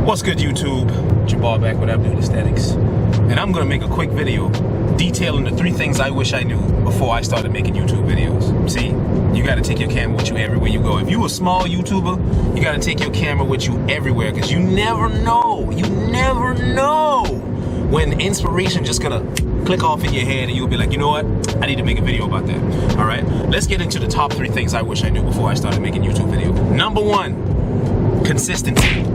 What's good, YouTube? Jabbar back with Abdul Aesthetics, and I'm gonna make a quick video detailing the 3 things I wish I knew before I started making YouTube videos. See, you gotta take your camera with you everywhere you go. If you a small YouTuber, you gotta take your camera with you everywhere, because you never know when inspiration just gonna click off in your head and you'll be like, you know what, I need to make a video about that. All right, let's get into the top 3 things I wish I knew before I started making YouTube videos. Number 1, consistency.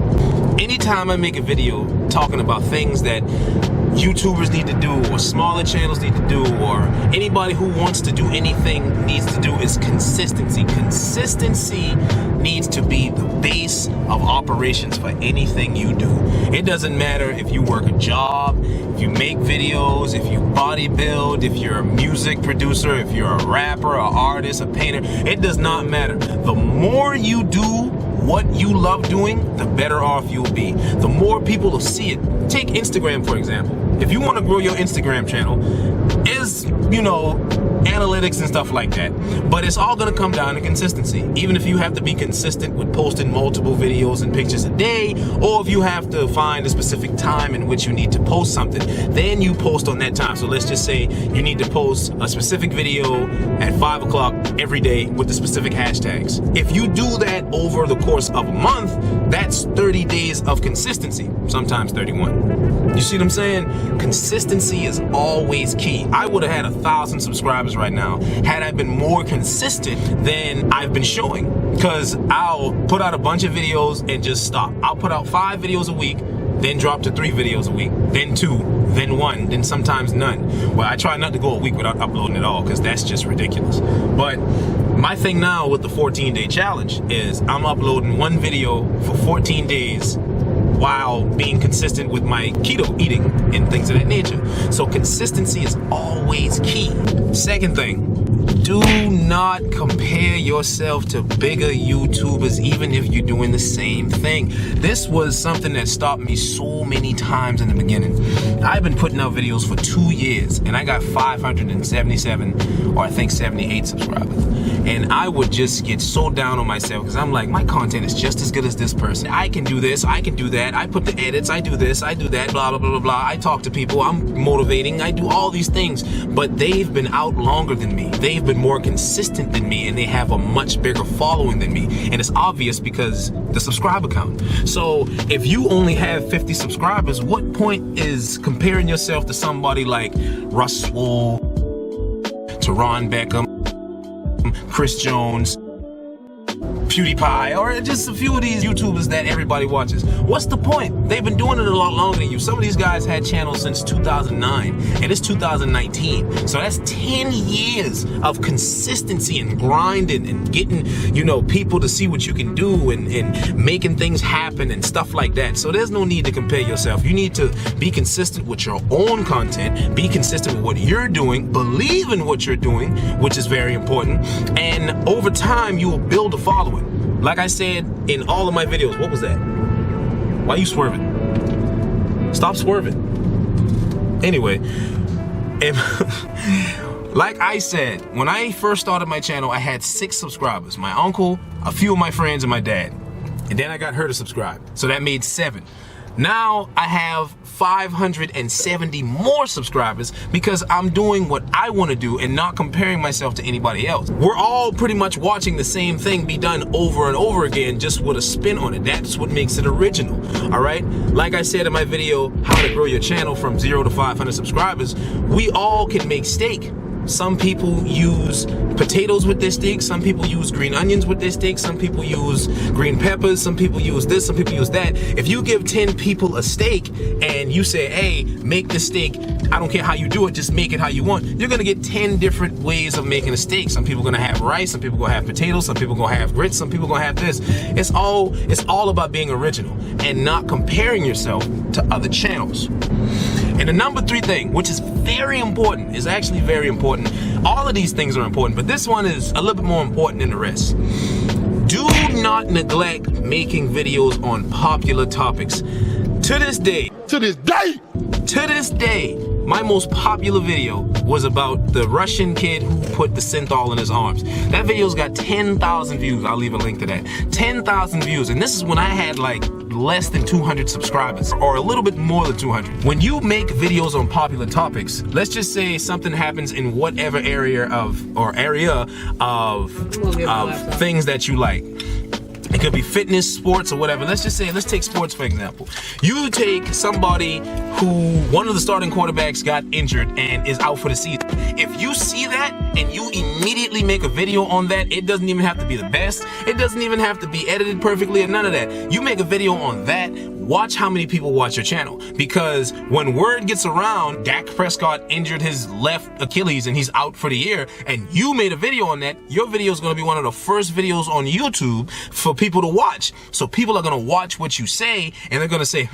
Anytime I make a video talking about things that YouTubers need to do, or smaller channels need to do, or anybody who wants to do anything needs to do, is consistency. Consistency needs to be the base of operations for anything you do. It doesn't matter if you work a job, if you make videos, if you bodybuild, if you're a music producer, if you're a rapper, an artist, a painter. It does not matter. The more you do what you love doing, the better off you'll be. The more people will see it. Take Instagram, for example. If you want to grow your Instagram channel, is, analytics and stuff like that. But it's all going to come down to consistency. Even if you have to be consistent with posting multiple videos and pictures a day, or if you have to find a specific time in which you need to post something, then you post on that time. So let's just say you need to post a specific video at 5 o'clock every day with the specific hashtags. If you do that over the course of a month, that's 30 days of consistency, sometimes 31. You see what I'm saying? Consistency is always key. I would have had 1,000 subscribers right now had I been more consistent than I've been showing, because I'll put out a bunch of videos and just stop. I'll put out 5 videos a week, then drop to 3 videos a week, then 2, then 1, then sometimes none. Well, I try not to go a week without uploading at all, because that's just ridiculous. But my thing now with the 14-day challenge is I'm uploading 1 video for 14 days while being consistent with my keto eating and things of that nature. So consistency is always key. Second thing, do not compare yourself to bigger YouTubers, even if you're doing the same thing. This was something that stopped me so many times in the beginning. I've been putting out videos for 2 years, and I got 577, or I think 78 subscribers. And I would just get so down on myself, because I'm like, my content is just as good as this person. I can do this, I can do that, I put the edits, I do this, I do that, blah, blah, blah, blah, blah. I talk to people, I'm motivating, I do all these things. But they've been out longer than me. They've been more consistent than me, and they have a much bigger following than me. And it's obvious because the subscriber count. So if you only have 50 subscribers, what point is comparing yourself to somebody like Russ Swole, Teron Beckham, Chris Jones, PewDiePie, or just a few of these YouTubers that everybody watches? What's the point? They've been doing it a lot longer than you. Some of these guys had channels since 2009, and it's 2019. So that's 10 years of consistency and grinding and getting, people to see what you can do and making things happen and stuff like that. So there's no need to compare yourself. You need to be consistent with your own content, be consistent with what you're doing, believe in what you're doing, which is very important. And over time, you will build a following. Like I said in all of my videos, what was that? Why are you swerving? Stop swerving. Anyway, like I said, when I first started my channel, I had 6 subscribers. My uncle, a few of my friends, and my dad. And then I got her to subscribe. So that made 7. Now I have 570 more subscribers because I'm doing what I want to do and not comparing myself to anybody else. We're all pretty much watching the same thing be done over and over again, just with a spin on it. That's what makes it original, all right? Like I said in my video, how to grow your channel from 0 to 500 subscribers, we all can make steak. Some people use potatoes with their steak, some people use green onions with their steak, some people use green peppers, some people use this, some people use that. If you give 10 people a steak and you say, hey, make the steak, I don't care how you do it, just make it how you want, you're gonna get 10 different ways of making a steak. Some people are gonna have rice, some people are gonna have potatoes, some people are gonna have grits, some people are gonna have this. It's all about being original and not comparing yourself to other channels. And the number 3 thing, which is very important, is actually very important. All of these things are important, but this one is a little bit more important than the rest. Do not neglect making videos on popular topics. To this day, my most popular video was about the Russian kid who put the synthol in his arms. That video's got 10,000 views. I'll leave a link to that. 10,000 views. And this is when I had like less than 200 subscribers, or a little bit more than 200. When you make videos on popular topics, let's just say something happens in whatever area of things that you like. It could be fitness, sports, or whatever. Let's just say, let's take sports for example. You take somebody who, one of the starting quarterbacks got injured and is out for the season. If you see that and you immediately make a video on that, it doesn't even have to be the best. It doesn't even have to be edited perfectly or none of that. You make a video on that, watch how many people watch your channel. Because when word gets around, Dak Prescott injured his left Achilles and he's out for the year, and you made a video on that, your video is going to be one of the first videos on YouTube for people to watch. So people are going to watch what you say and they're going to say,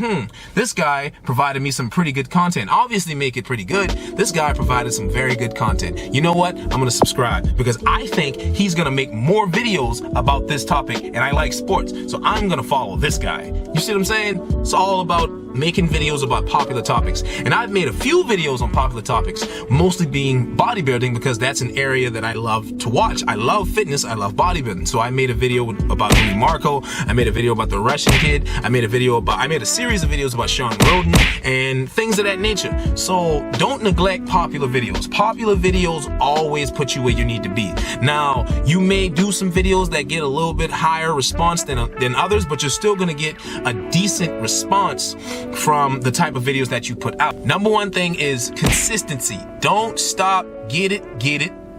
this guy provided me some pretty good content. Obviously make it pretty good. This guy provided some very good content. You know what? I'm going to subscribe because I think he's going to make more videos about this topic, and I like sports. So I'm going to follow this guy. You see what I'm saying? It's all about making videos about popular topics. And I've made a few videos on popular topics, mostly being bodybuilding, because that's an area that I love to watch. I love fitness, I love bodybuilding. So I made a video about Louis Marco, I made a video about the Russian kid, I made a series of videos about Sean Roden and things of that nature. So don't neglect popular videos. Popular videos always put you where you need to be. Now, you may do some videos that get a little bit higher response than others, but you're still gonna get a decent response from the type of videos that you put out. Number one thing is consistency. Don't stop. Get it.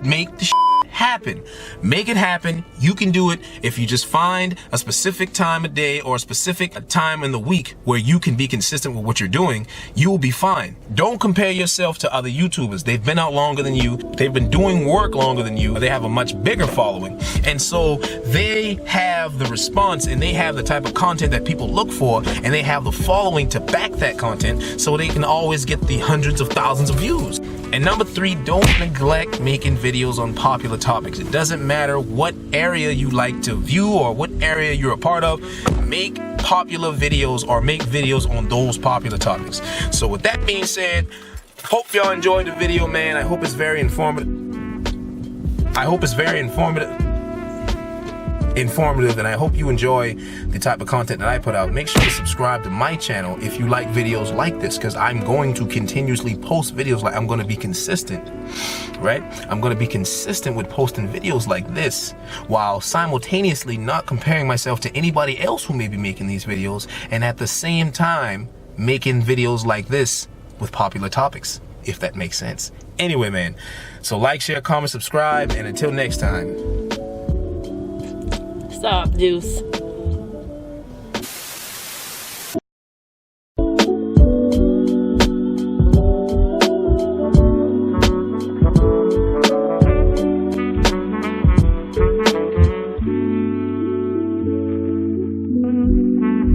Make the happen. Make it happen. You can do it if you just find a specific time of day or a specific time in the week where you can be consistent with what you're doing. You will be fine. Don't compare yourself to other YouTubers. They've been out longer than you. They've been doing work longer than you. They have a much bigger following. And so they have the response and they have the type of content that people look for, and they have the following to back that content, so they can always get the hundreds of thousands of views. And number 3, don't neglect making videos on popular topics. It doesn't matter what area you like to view or what area you're a part of. Make popular videos or make videos on those popular topics. So with that being said, hope y'all enjoyed the video, man. I hope it's very informative. And I hope you enjoy the type of content that I put out. Make sure to subscribe to my channel if you like videos like this, because I'm going to continuously post videos. Like, I'm going to be consistent, right? I'm going to be consistent with posting videos like this, while simultaneously not comparing myself to anybody else who may be making these videos, and at the same time making videos like this with popular topics, if that makes sense. Anyway, man, so like, share, comment, subscribe, and until next time. Stop, Juice.